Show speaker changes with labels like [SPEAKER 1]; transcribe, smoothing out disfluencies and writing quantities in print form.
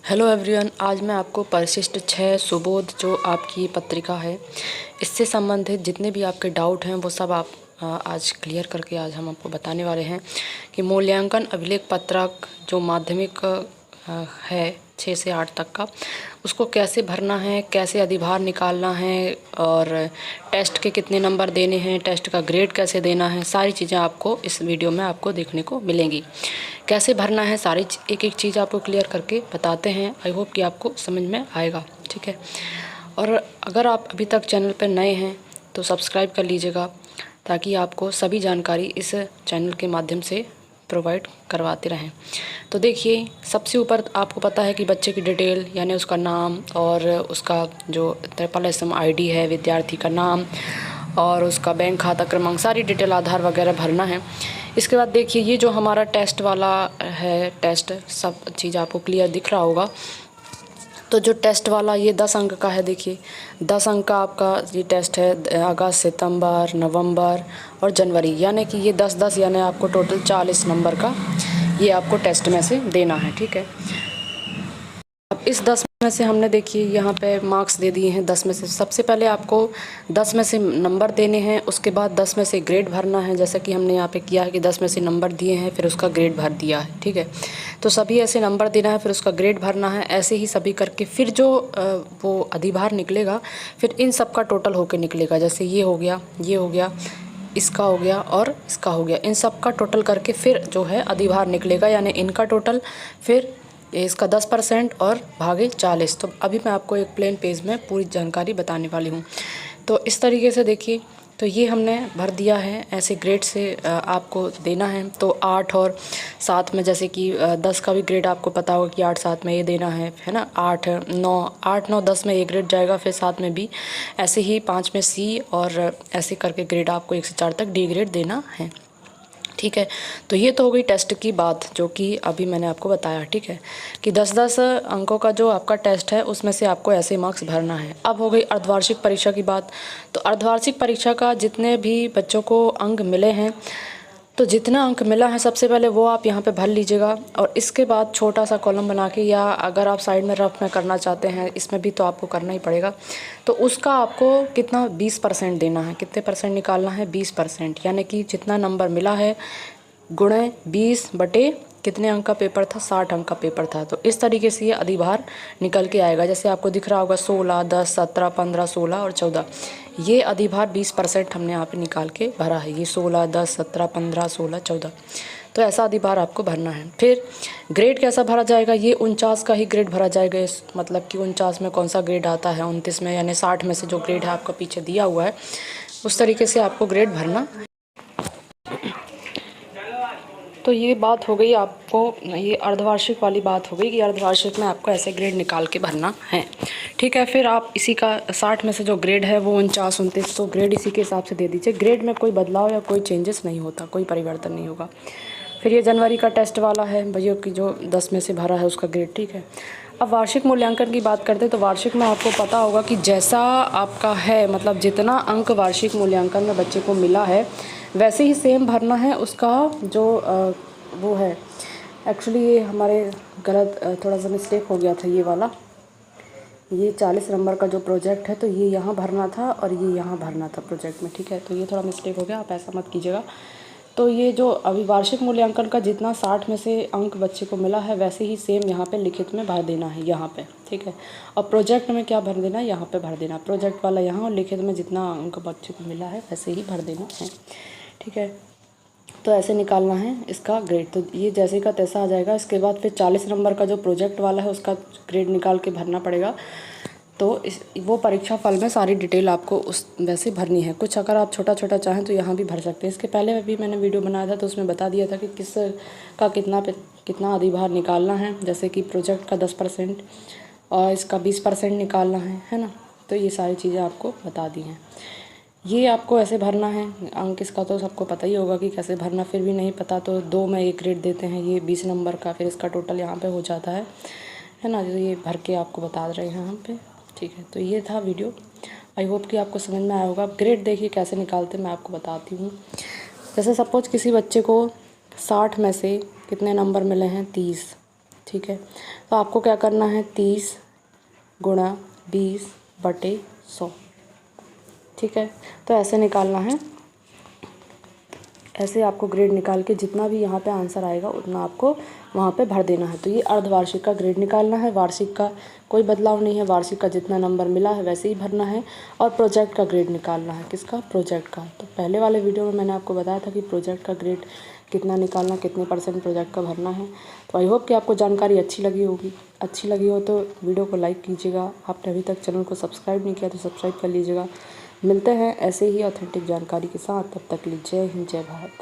[SPEAKER 1] Hello everyone, आज मैं आपको परिशिष्ट 6 सुबोध जो आपकी पत्रिका है इससे संबंधित जितने भी आपके डाउट हैं वो सब आप आज क्लियर करके आज हम आपको बताने वाले हैं कि मूल्यांकन अभिलेख पत्रक जो माध्यमिक है 6 से 8 तक का, उसको कैसे भरना है, कैसे अधिभार निकालना है और टेस्ट के कितने नंबर देने हैं, टेस्ट का ग्रेड कैसे देना है, सारी चीज़ें आपको इस वीडियो में आपको देखने को मिलेंगी। कैसे भरना है सारी एक एक चीज़ आपको क्लियर करके बताते हैं। आई होप कि आपको समझ में आएगा, ठीक है। और अगर आप अभी तक चैनल पर नए हैं तो सब्सक्राइब कर लीजिएगा ताकि आपको सभी जानकारी इस चैनल के माध्यम से प्रोवाइड करवाते रहें। तो देखिए, सबसे ऊपर आपको पता है कि बच्चे की डिटेल यानी उसका नाम और उसका जो SSM ID है, विद्यार्थी का नाम और उसका बैंक खाता क्रमांक, सारी डिटेल आधार वगैरह भरना है। इसके बाद देखिए, ये जो हमारा टेस्ट वाला है, टेस्ट सब चीज़ आपको क्लियर दिख रहा होगा। तो जो टेस्ट वाला ये 10 अंक का है, देखिए 10 अंक का आपका ये टेस्ट है अगस्त, सितंबर, नवंबर और जनवरी, यानी कि ये 10-10 यानी आपको टोटल 40 नंबर का ये आपको टेस्ट में से देना है, ठीक है। अब इस 10 में से हमने देखिए यहाँ पे मार्क्स दे दिए हैं 10 में से। सबसे पहले आपको 10 में से नंबर देने हैं, उसके बाद 10 में से ग्रेड भरना है, जैसा कि हमने यहाँ पे किया है कि 10 में से नंबर दिए हैं फिर उसका ग्रेड भर दिया है, ठीक है। तो सभी ऐसे नंबर देना है फिर उसका ग्रेड भरना है, ऐसे ही सभी करके फिर जो वो अधिभार निकलेगा फिर इन सब का टोटल होकर निकलेगा। जैसे ये हो गया, ये हो गया, इसका हो गया और इसका हो गया, इन सब का टोटल करके फिर जो है अधिभार निकलेगा, यानी इनका टोटल फिर इसका 10% और भागे 40। तो अभी मैं आपको एक प्लेन पेज में पूरी जानकारी बताने वाली हूँ। तो इस तरीके से देखिए, तो ये हमने भर दिया है, ऐसे ग्रेड से आपको देना है। तो 8 और 7 में, जैसे कि 10 का भी ग्रेड आपको पता होगा कि 8-7 में ये देना है ना। 8-9-10 में ए ग्रेड जाएगा, फिर 7 में बी, ऐसे ही 5 में सी और ऐसे करके ग्रेड आपको 1 से 4 तक डी ग्रेड देना है, ठीक है। तो ये तो हो गई टेस्ट की बात जो कि अभी मैंने आपको बताया, ठीक है, कि 10-10 अंकों का जो आपका टेस्ट है उसमें से आपको ऐसे मार्क्स भरना है। अब हो गई अर्धवार्षिक परीक्षा की बात। तो अर्धवार्षिक परीक्षा का जितने भी बच्चों को अंक मिले हैं, तो जितना अंक मिला है सबसे पहले वो आप यहाँ पे भर लीजिएगा और इसके बाद छोटा सा कॉलम बना के, या अगर आप साइड में रफ में करना चाहते हैं इसमें भी तो आपको करना ही पड़ेगा, तो उसका आपको कितना 20% देना है। कितने परसेंट निकालना है? 20%, यानी कि जितना नंबर मिला है गुणे 20 बटे कितने अंक का पेपर था, 60 अंक का पेपर था। तो इस तरीके से ये अधिभार निकल के आएगा। जैसे आपको दिख रहा होगा 16, 10, 17, 15, 16 और 14, ये अधिभार 20% हमने यहाँ पे निकाल के भरा है। ये 16, 10, 17, 15, 16, 14, तो ऐसा अधिभार आपको भरना है। फिर ग्रेड कैसा भरा जाएगा? ये 49 का ही ग्रेड भरा जाएगा। मतलब कि 49 में कौन सा ग्रेड आता है, 29 में, यानी 60 में से जो ग्रेड है आपका पीछे दिया हुआ है उस तरीके से आपको ग्रेड भरना। तो ये बात हो गई आपको, ये अर्धवार्षिक वाली बात हो गई कि अर्धवार्षिक में आपको ऐसे ग्रेड निकाल के भरना है, ठीक है। फिर आप इसी का 60 में से जो ग्रेड है वो 49, 29, तो ग्रेड इसी के हिसाब से दे दीजिए। ग्रेड में कोई बदलाव या कोई चेंजेस नहीं होता, कोई परिवर्तन नहीं होगा। फिर ये जनवरी का टेस्ट वाला है भैया की जो 10 में से भरा है उसका ग्रेड, ठीक है। अब वार्षिक मूल्यांकन की बात करते हैं। तो वार्षिक में आपको पता होगा कि जैसा आपका है, मतलब जितना अंक वार्षिक मूल्यांकन में बच्चे को मिला है वैसे ही सेम भरना है उसका जो वो है। एक्चुअली ये हमारे गलत थोड़ा सा मिस्टेक हो गया था, ये वाला, ये 40 नंबर का जो प्रोजेक्ट है तो ये यहाँ भरना था और ये यहाँ भरना था प्रोजेक्ट में, ठीक है। तो ये थोड़ा मिस्टेक हो गया, आप ऐसा मत कीजिएगा। तो ये जो अभी वार्षिक मूल्यांकन का जितना 60 में से अंक बच्चे को मिला है वैसे ही सेम यहाँ पे लिखित में भर देना है यहाँ पे, ठीक है। और प्रोजेक्ट में क्या भर देना है? यहाँ पे भर देना, प्रोजेक्ट वाला यहाँ, और लिखित में जितना अंक बच्चे को मिला है वैसे ही भर देना है, ठीक है। तो ऐसे निकालना है इसका ग्रेड। तो ये जैसे का तैसा आ जाएगा। इसके बाद फिर 40 नंबर का जो प्रोजेक्ट वाला है उसका ग्रेड निकाल के भरना पड़ेगा। तो वो परीक्षा फल में सारी डिटेल आपको उस वैसे भरनी है। कुछ अगर आप छोटा छोटा चाहें तो यहाँ भी भर सकते हैं। इसके पहले भी मैंने वीडियो बनाया था तो उसमें बता दिया था कि किस का कितना अधिभार निकालना है। जैसे कि प्रोजेक्ट का 10% और इसका 20% निकालना है ना। तो ये सारी चीज़ें आपको बता दी हैं। ये आपको ऐसे भरना है। अंक इसका तो सबको पता ही होगा कि कैसे भरना, फिर भी नहीं पता तो 2 में 1 ग्रेड देते हैं। ये 20 नंबर का, फिर इसका टोटल यहाँ पे हो जाता है ना। जो ये भर के आपको बता रहे हैं हम पे, ठीक है। तो ये था वीडियो, आई होप कि आपको समझ में आया होगा। ग्रेड देखिए कैसे निकालते मैं आपको बताती हूँ। जैसे सपोज किसी बच्चे को 60 में से कितने नंबर मिले हैं? 30, ठीक है। तो आपको क्या करना है, 30 गुणा 20/100, ठीक है। तो ऐसे निकालना है, ऐसे आपको ग्रेड निकाल के जितना भी यहाँ पे आंसर आएगा उतना आपको वहाँ पे भर देना है। तो ये अर्धवार्षिक का ग्रेड निकालना है, वार्षिक का कोई बदलाव नहीं है, वार्षिक का जितना नंबर मिला है वैसे ही भरना है। और प्रोजेक्ट का ग्रेड निकालना है, किसका, प्रोजेक्ट का। तो पहले वाले वीडियो में मैंने आपको बताया था कि प्रोजेक्ट का ग्रेड कितना निकालना, कितने % प्रोजेक्ट का भरना है। तो आई होप कि आपको जानकारी अच्छी लगी होगी। अच्छी लगी हो तो वीडियो को लाइक कीजिएगा। आपने अभी तक चैनल को सब्सक्राइब नहीं किया तो सब्सक्राइब कर लीजिएगा। मिलते हैं ऐसे ही ऑथेंटिक जानकारी के साथ, तब तक के लिए जय हिंद, जय भारत।